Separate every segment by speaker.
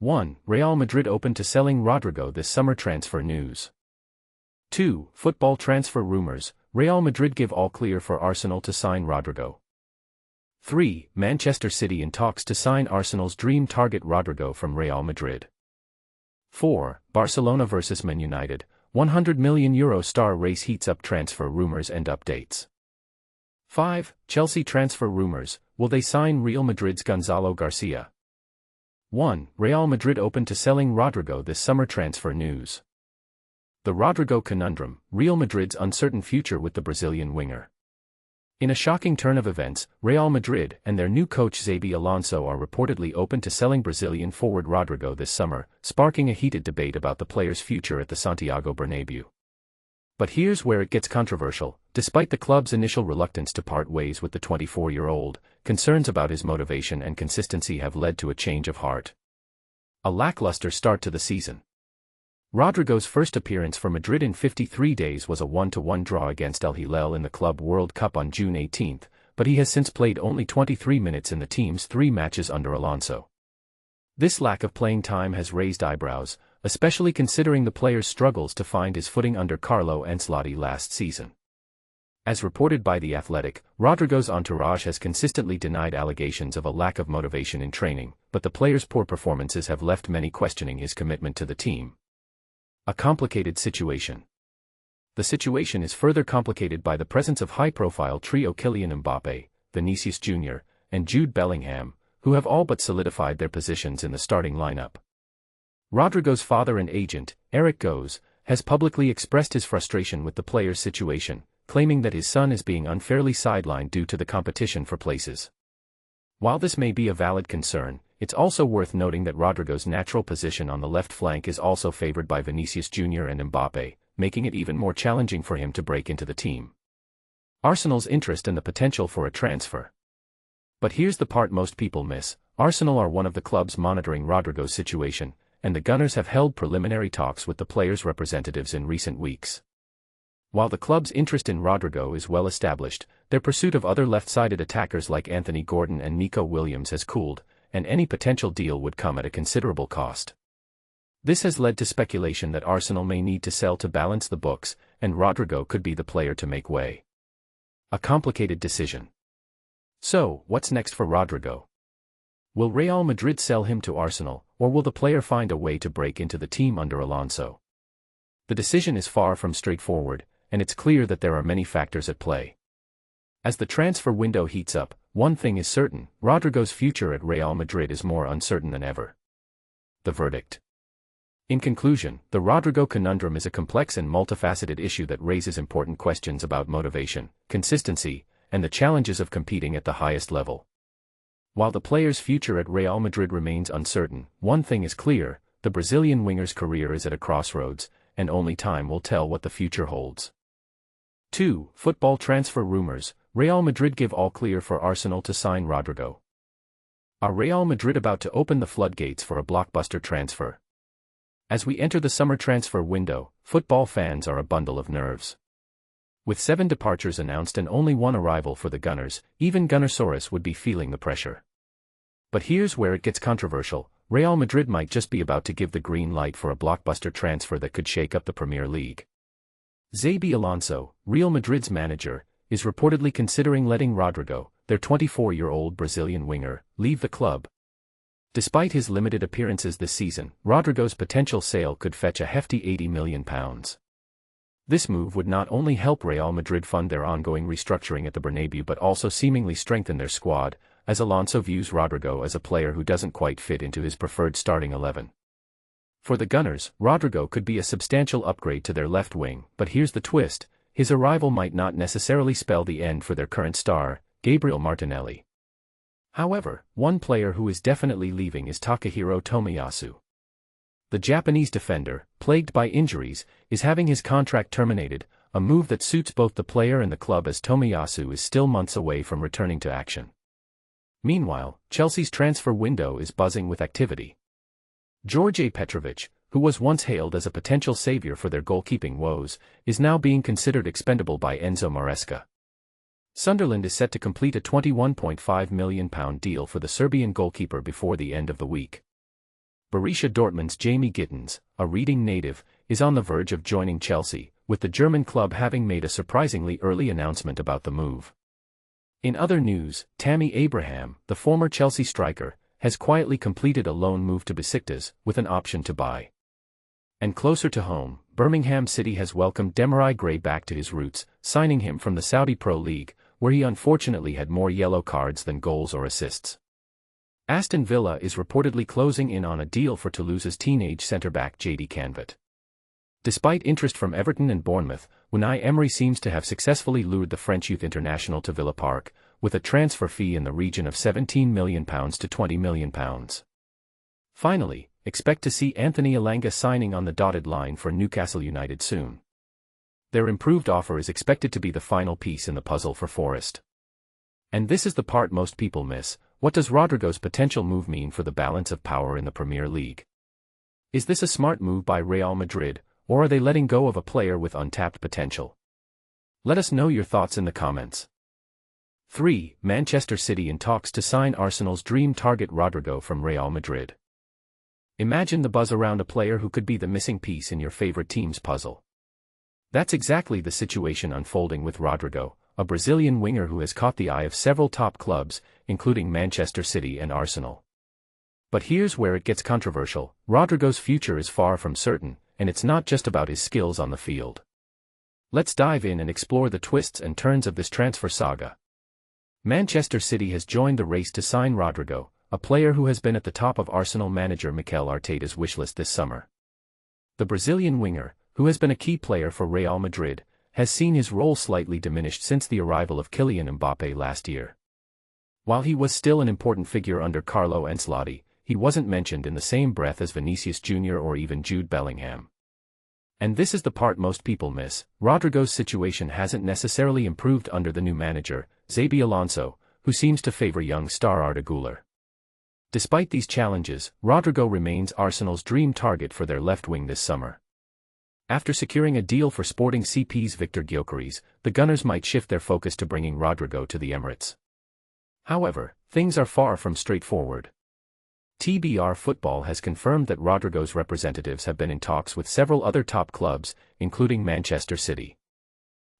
Speaker 1: 1. Real Madrid open to selling Rodrygo this summer. Transfer news. 2. Football transfer rumors. Real Madrid give all clear for Arsenal to sign Rodrygo. 3. Manchester City in talks to sign Arsenal's dream target Rodrygo from Real Madrid. 4. Barcelona vs Man United, €100 million star race heats up. Transfer rumors and updates. 5. Chelsea transfer rumors, will they sign Real Madrid's Gonzalo García? 1. Real Madrid open to selling Rodrygo this summer. Transfer news. The Rodrygo conundrum, Real Madrid's uncertain future with the Brazilian winger. In a shocking turn of events, Real Madrid and their new coach Xabi Alonso are reportedly open to selling Brazilian forward Rodrygo this summer, sparking a heated debate about the player's future at the Santiago Bernabéu. But here's where it gets controversial. Despite the club's initial reluctance to part ways with the 24-year-old, concerns about his motivation and consistency have led to a change of heart. A lackluster start to the season. Rodrygo's first appearance for Madrid in 53 days was a 1-1 draw against Al Hilal in the Club World Cup on June 18, but he has since played only 23 minutes in the team's 3 matches under Alonso. This lack of playing time has raised eyebrows, especially considering the player's struggles to find his footing under Carlo Ancelotti last season. As reported by The Athletic, Rodrygo's entourage has consistently denied allegations of a lack of motivation in training, but the player's poor performances have left many questioning his commitment to the team. A complicated situation. The situation is further complicated by the presence of high-profile trio Kylian Mbappé, Vinicius Jr., and Jude Bellingham, who have all but solidified their positions in the starting lineup. Rodrygo's father and agent, Eric Goes, has publicly expressed his frustration with the player's situation, claiming that his son is being unfairly sidelined due to the competition for places. While this may be a valid concern, it's also worth noting that Rodrygo's natural position on the left flank is also favored by Vinicius Jr. and Mbappé, making it even more challenging for him to break into the team. Arsenal's interest and the potential for a transfer. But here's the part most people miss. Arsenal are one of the clubs monitoring Rodrygo's situation, and the Gunners have held preliminary talks with the player's representatives in recent weeks. While the club's interest in Rodrygo is well established, their pursuit of other left-sided attackers like Anthony Gordon and Nico Williams has cooled, and any potential deal would come at a considerable cost. This has led to speculation that Arsenal may need to sell to balance the books, and Rodrygo could be the player to make way. A complicated decision. So, what's next for Rodrygo? Will Real Madrid sell him to Arsenal, or will the player find a way to break into the team under Alonso? The decision is far from straightforward, and it's clear that there are many factors at play. As the transfer window heats up, one thing is certain: Rodrygo's future at Real Madrid is more uncertain than ever. The verdict. In conclusion, the Rodrygo conundrum is a complex and multifaceted issue that raises important questions about motivation, consistency, and the challenges of competing at the highest level. While the player's future at Real Madrid remains uncertain, one thing is clear: the Brazilian winger's career is at a crossroads, and only time will tell what the future holds. 2. Football transfer rumors. Real Madrid give all clear for Arsenal to sign Rodrygo. Are Real Madrid about to open the floodgates for a blockbuster transfer? As we enter the summer transfer window, football fans are a bundle of nerves. With 7 departures announced and only 1 arrival for the Gunners, even Gunnersaurus would be feeling the pressure. But here's where it gets controversial: Real Madrid might just be about to give the green light for a blockbuster transfer that could shake up the Premier League. Xabi Alonso, Real Madrid's manager, is reportedly considering letting Rodrygo, their 24-year-old Brazilian winger, leave the club. Despite his limited appearances this season, Rodrygo's potential sale could fetch a hefty £80 million. This move would not only help Real Madrid fund their ongoing restructuring at the Bernabéu but also seemingly strengthen their squad, as Alonso views Rodrygo as a player who doesn't quite fit into his preferred starting 11. For the Gunners, Rodrygo could be a substantial upgrade to their left wing, but here's the twist: his arrival might not necessarily spell the end for their current star, Gabriel Martinelli. However, one player who is definitely leaving is Takahiro Tomiyasu. The Japanese defender, plagued by injuries, is having his contract terminated, a move that suits both the player and the club as Tomiyasu is still months away from returning to action. Meanwhile, Chelsea's transfer window is buzzing with activity. George Petrovic, who was once hailed as a potential savior for their goalkeeping woes, is now being considered expendable by Enzo Maresca. Sunderland is set to complete a £21.5 million deal for the Serbian goalkeeper before the end of the week. Borussia Dortmund's Jamie Gittens, a Reading native, is on the verge of joining Chelsea, with the German club having made a surprisingly early announcement about the move. In other news, Tammy Abraham, the former Chelsea striker, has quietly completed a loan move to Besiktas, with an option to buy. And closer to home, Birmingham City has welcomed Demarai Gray back to his roots, signing him from the Saudi Pro League, where he unfortunately had more yellow cards than goals or assists. Aston Villa is reportedly closing in on a deal for Toulouse's teenage centre-back JD Canvat. Despite interest from Everton and Bournemouth, Unai Emery seems to have successfully lured the French youth international to Villa Park, with a transfer fee in the region of £17 million to £20 million. Finally, expect to see Anthony Elanga signing on the dotted line for Newcastle United soon. Their improved offer is expected to be the final piece in the puzzle for Forest. And this is the part most people miss: what does Rodrygo's potential move mean for the balance of power in the Premier League? Is this a smart move by Real Madrid, or are they letting go of a player with untapped potential? Let us know your thoughts in the comments. 3. Manchester City in talks to sign Arsenal's dream target Rodrygo from Real Madrid. Imagine the buzz around a player who could be the missing piece in your favorite team's puzzle. That's exactly the situation unfolding with Rodrygo, a Brazilian winger who has caught the eye of several top clubs, including Manchester City and Arsenal. But here's where it gets controversial: Rodrygo's future is far from certain, and it's not just about his skills on the field. Let's dive in and explore the twists and turns of this transfer saga. Manchester City has joined the race to sign Rodrygo, a player who has been at the top of Arsenal manager Mikel Arteta's wishlist this summer. The Brazilian winger, who has been a key player for Real Madrid, has seen his role slightly diminished since the arrival of Kylian Mbappé last year. While he was still an important figure under Carlo Ancelotti, he wasn't mentioned in the same breath as Vinicius Jr. or even Jude Bellingham. And this is the part most people miss: Rodrygo's situation hasn't necessarily improved under the new manager, Xabi Alonso, who seems to favor young star Arda Güler. Despite these challenges, Rodrygo remains Arsenal's dream target for their left wing this summer. After securing a deal for Sporting CP's Victor Gyökeres, the Gunners might shift their focus to bringing Rodrygo to the Emirates. However, things are far from straightforward. TBR Football has confirmed that Rodrygo's representatives have been in talks with several other top clubs, including Manchester City.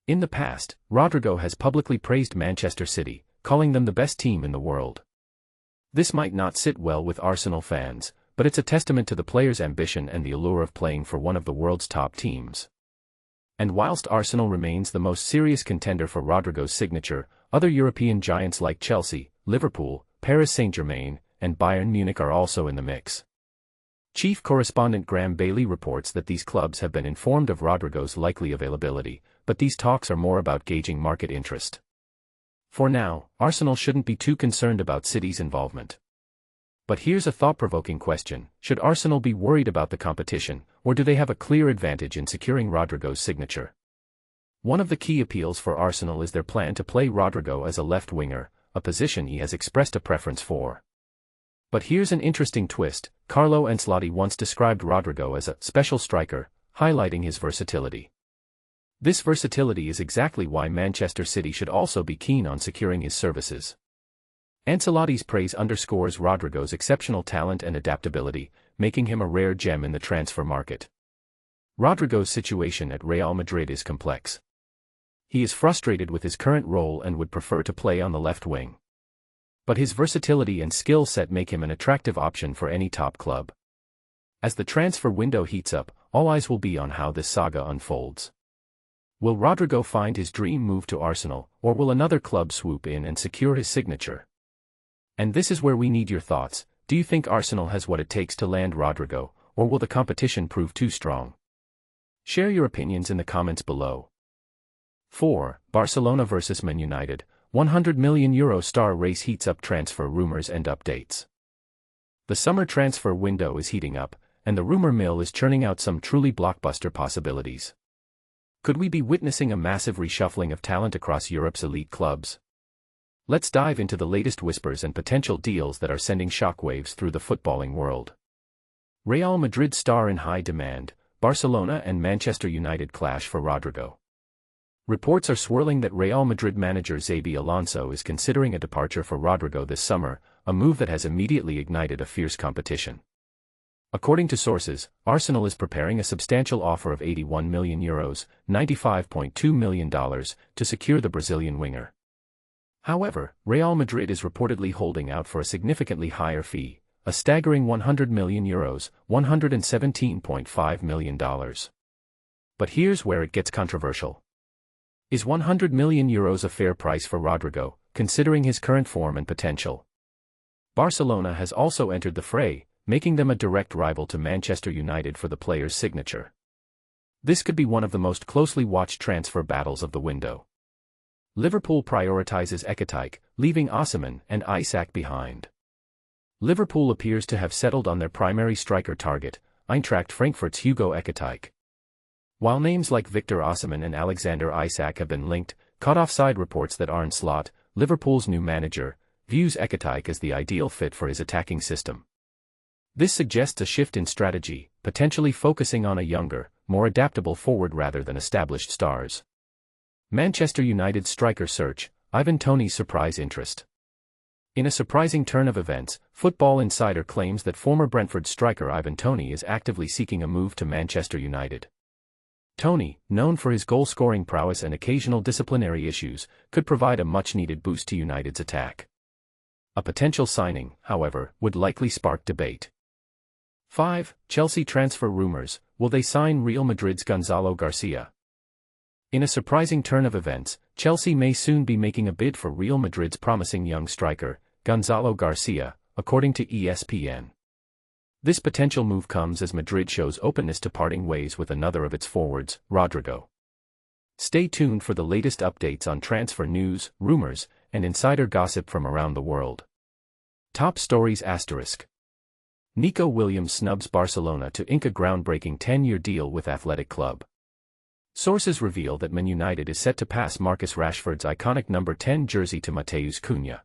Speaker 1: In the past, Rodrygo has publicly praised Manchester City, calling them the best team in the world. This might not sit well with Arsenal fans, but it's a testament to the player's ambition and the allure of playing for one of the world's top teams. And whilst Arsenal remains the most serious contender for Rodrygo's signature, other European giants like Chelsea, Liverpool, Paris Saint-Germain, and Bayern Munich are also in the mix. Chief correspondent Graham Bailey reports that these clubs have been informed of Rodrygo's likely availability, but these talks are more about gauging market interest. For now, Arsenal shouldn't be too concerned about City's involvement. But here's a thought-provoking question: should Arsenal be worried about the competition, or do they have a clear advantage in securing Rodrygo's signature? One of the key appeals for Arsenal is their plan to play Rodrygo as a left winger, a position he has expressed a preference for. But here's an interesting twist: Carlo Ancelotti once described Rodrygo as a special striker, highlighting his versatility. This versatility is exactly why Manchester City should also be keen on securing his services. Ancelotti's praise underscores Rodrygo's exceptional talent and adaptability, making him a rare gem in the transfer market. Rodrygo's situation at Real Madrid is complex. He is frustrated with his current role and would prefer to play on the left wing. But his versatility and skill set make him an attractive option for any top club. As the transfer window heats up, all eyes will be on how this saga unfolds. Will Rodrygo find his dream move to Arsenal, or will another club swoop in and secure his signature? And this is where we need your thoughts. Do you think Arsenal has what it takes to land Rodrygo, or will the competition prove too strong? Share your opinions in the comments below. 4. Barcelona vs Man United, €100 million star race heats up. Transfer rumors and updates. The summer transfer window is heating up, and the rumor mill is churning out some truly blockbuster possibilities. Could we be witnessing a massive reshuffling of talent across Europe's elite clubs? Let's dive into the latest whispers and potential deals that are sending shockwaves through the footballing world. Real Madrid star in high demand, Barcelona and Manchester United clash for Rodrygo. Reports are swirling that Real Madrid manager Xabi Alonso is considering a departure for Rodrygo this summer, a move that has immediately ignited a fierce competition. According to sources, Arsenal is preparing a substantial offer of €81 million, $95.2 million, to secure the Brazilian winger. However, Real Madrid is reportedly holding out for a significantly higher fee, a staggering €100 million, $117.5 million. But here's where it gets controversial. Is €100 million a fair price for Rodrygo, considering his current form and potential? Barcelona has also entered the fray, making them a direct rival to Manchester United for the player's signature. This could be one of the most closely watched transfer battles of the window. Liverpool prioritizes Ekitike, leaving Osimhen and Isak behind. Liverpool appears to have settled on their primary striker target, Eintracht Frankfurt's Hugo Ekitike. While names like Victor Osimhen and Alexander Isak have been linked, caught offside reports that Arne Slot, Liverpool's new manager, views Ekitike as the ideal fit for his attacking system. This suggests a shift in strategy, potentially focusing on a younger, more adaptable forward rather than established stars. Manchester United's striker search, Ivan Toney's surprise interest. In a surprising turn of events, Football Insider claims that former Brentford striker Ivan Toney is actively seeking a move to Manchester United. Toney, known for his goal-scoring prowess and occasional disciplinary issues, could provide a much-needed boost to United's attack. A potential signing, however, would likely spark debate. 5. Chelsea transfer rumors, will they sign Real Madrid's Gonzalo García? In a surprising turn of events, Chelsea may soon be making a bid for Real Madrid's promising young striker, Gonzalo García, according to ESPN. This potential move comes as Madrid shows openness to parting ways with another of its forwards, Rodrygo. Stay tuned for the latest updates on transfer news, rumors, and insider gossip from around the world. Top stories *. Nico Williams snubs Barcelona to ink a groundbreaking 10-year deal with Athletic Club. Sources reveal that Man United is set to pass Marcus Rashford's iconic number 10 jersey to Matheus Cunha.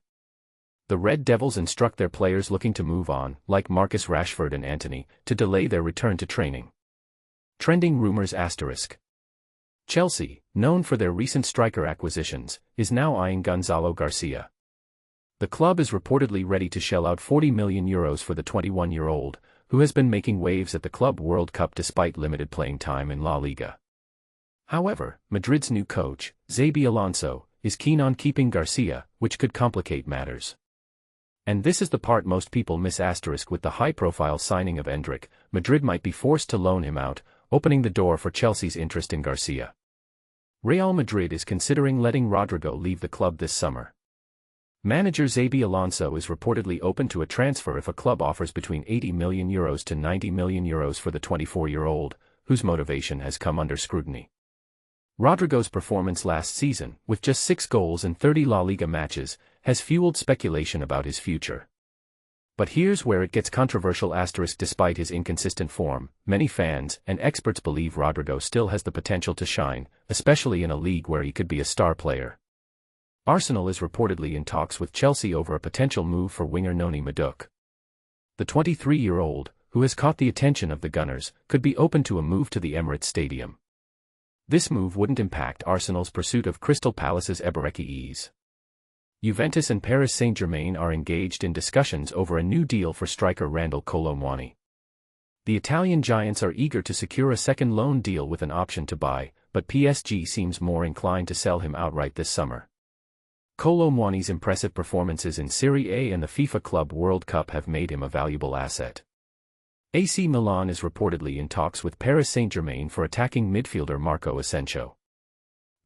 Speaker 1: The Red Devils instruct their players looking to move on, like Marcus Rashford and Antony, to delay their return to training. Trending rumors *. Chelsea, known for their recent striker acquisitions, is now eyeing Gonzalo García. The club is reportedly ready to shell out €40 million for the 21-year-old, who has been making waves at the Club World Cup despite limited playing time in La Liga. However, Madrid's new coach, Xabi Alonso, is keen on keeping García, which could complicate matters. And this is the part most people miss *. With the high-profile signing of Endrick, Madrid might be forced to loan him out, opening the door for Chelsea's interest in García. Real Madrid is considering letting Rodrygo leave the club this summer. Manager Xabi Alonso is reportedly open to a transfer if a club offers between €80 million to €90 million for the 24-year-old, whose motivation has come under scrutiny. Rodrygo's performance last season, with just 6 goals in 30 La Liga matches, has fueled speculation about his future. But here's where it gets controversial *. Despite his inconsistent form, many fans and experts believe Rodrygo still has the potential to shine, especially in a league where he could be a star player. Arsenal is reportedly in talks with Chelsea over a potential move for winger Noni Madueke. The 23-year-old, who has caught the attention of the Gunners, could be open to a move to the Emirates Stadium. This move wouldn't impact Arsenal's pursuit of Crystal Palace's Eberechi. Juventus and Paris Saint-Germain are engaged in discussions over a new deal for striker Randal Kolo Muani. The Italian giants are eager to secure a second loan deal with an option to buy, but PSG seems more inclined to sell him outright this summer. Kolo Muani's impressive performances in Serie A and the FIFA Club World Cup have made him a valuable asset. AC Milan is reportedly in talks with Paris Saint-Germain for attacking midfielder Marco Asensio.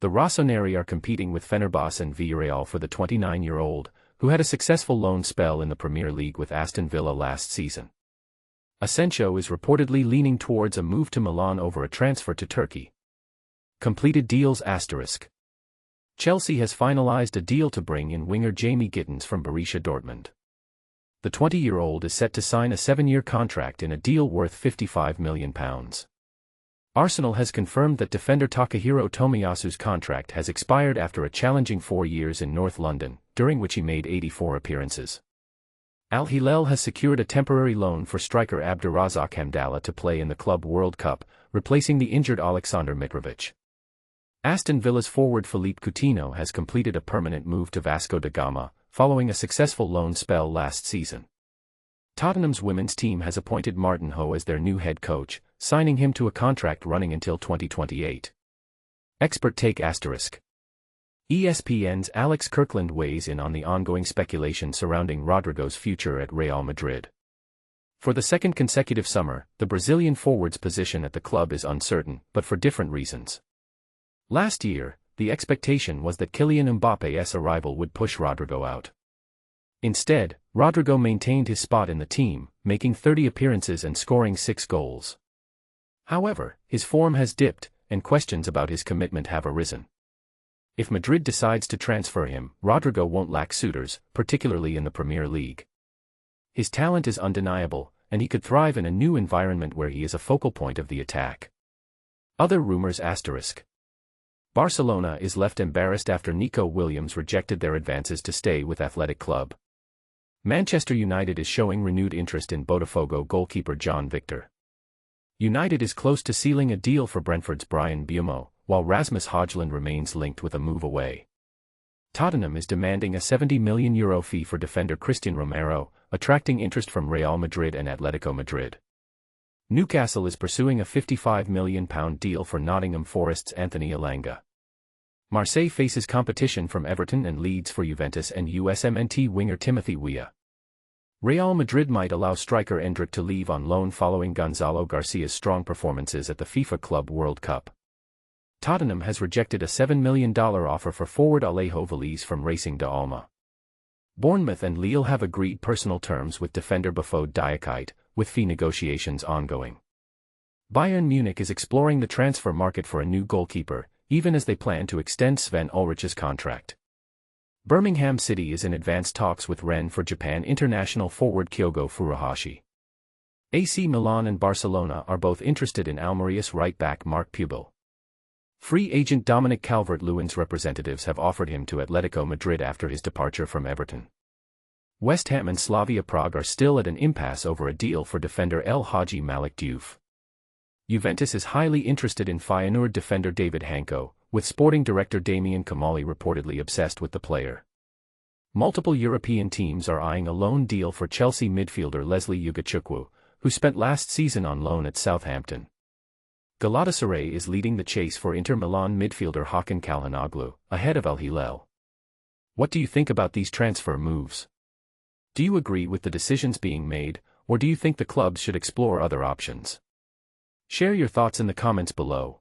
Speaker 1: The Rossoneri are competing with Fenerbahce and Villarreal for the 29-year-old, who had a successful loan spell in the Premier League with Aston Villa last season. Asensio is reportedly leaning towards a move to Milan over a transfer to Turkey. Completed deals *. Chelsea has finalized a deal to bring in winger Jamie Gittens from Borussia Dortmund. The 20-year-old is set to sign a 7-year contract in a deal worth £55 million. Arsenal has confirmed that defender Takahiro Tomiyasu's contract has expired after a challenging 4 years in North London, during which he made 84 appearances. Al Hilal has secured a temporary loan for striker Abdurazak Hamdallah to play in the Club World Cup, replacing the injured Aleksandar Mitrovic. Aston Villa's forward Philippe Coutinho has completed a permanent move to Vasco da Gama, following a successful loan spell last season. Tottenham's women's team has appointed Martin Ho as their new head coach, signing him to a contract running until 2028. Expert take asterisk. ESPN's Alex Kirkland weighs in on the ongoing speculation surrounding Rodrygo's future at Real Madrid. For the second consecutive summer, the Brazilian forward's position at the club is uncertain, but for different reasons. Last year, the expectation was that Kylian Mbappe's arrival would push Rodrygo out. Instead, Rodrygo maintained his spot in the team, making 30 appearances and scoring 6 goals. However, his form has dipped, and questions about his commitment have arisen. If Madrid decides to transfer him, Rodrygo won't lack suitors, particularly in the Premier League. His talent is undeniable, and he could thrive in a new environment where he is a focal point of the attack. Other rumors asterisk. Barcelona is left embarrassed after Nico Williams rejected their advances to stay with Athletic Club. Manchester United is showing renewed interest in Botafogo goalkeeper John Victor. United is close to sealing a deal for Brentford's Brian Mbeumo, while Rasmus Højlund remains linked with a move away. Tottenham is demanding a €70 million fee for defender Christian Romero, attracting interest from Real Madrid and Atletico Madrid. Newcastle is pursuing a £55 million deal for Nottingham Forest's Anthony Elanga. Marseille faces competition from Everton and Leeds for Juventus and USMNT winger Timothy Weah. Real Madrid might allow striker Endrick to leave on loan following Gonzalo Garcia's strong performances at the FIFA Club World Cup. Tottenham has rejected a $7 million offer for forward Alejo Veliz from Racing de Alma. Bournemouth and Lille have agreed personal terms with defender Bafod Diakite, with fee negotiations ongoing. Bayern Munich is exploring the transfer market for a new goalkeeper, even as they plan to extend Sven Ulrich's contract. Birmingham City is in advanced talks with Rennes for Japan international forward Kyogo Furuhashi. AC Milan and Barcelona are both interested in Almeria's right-back Marc Pubel. Free agent Dominic Calvert-Lewin's representatives have offered him to Atletico Madrid after his departure from Everton. West Ham and Slavia Prague are still at an impasse over a deal for defender El Hadji Malik Diouf. Juventus is highly interested in Feyenoord defender David Hanko, with sporting director Damian Kamali reportedly obsessed with the player. Multiple European teams are eyeing a loan deal for Chelsea midfielder Leslie Ugachukwu, who spent last season on loan at Southampton. Galatasaray is leading the chase for Inter Milan midfielder Hakan Calhanoglu, ahead of Al Hilal. What do you think about these transfer moves? Do you agree with the decisions being made, or do you think the clubs should explore other options? Share your thoughts in the comments below.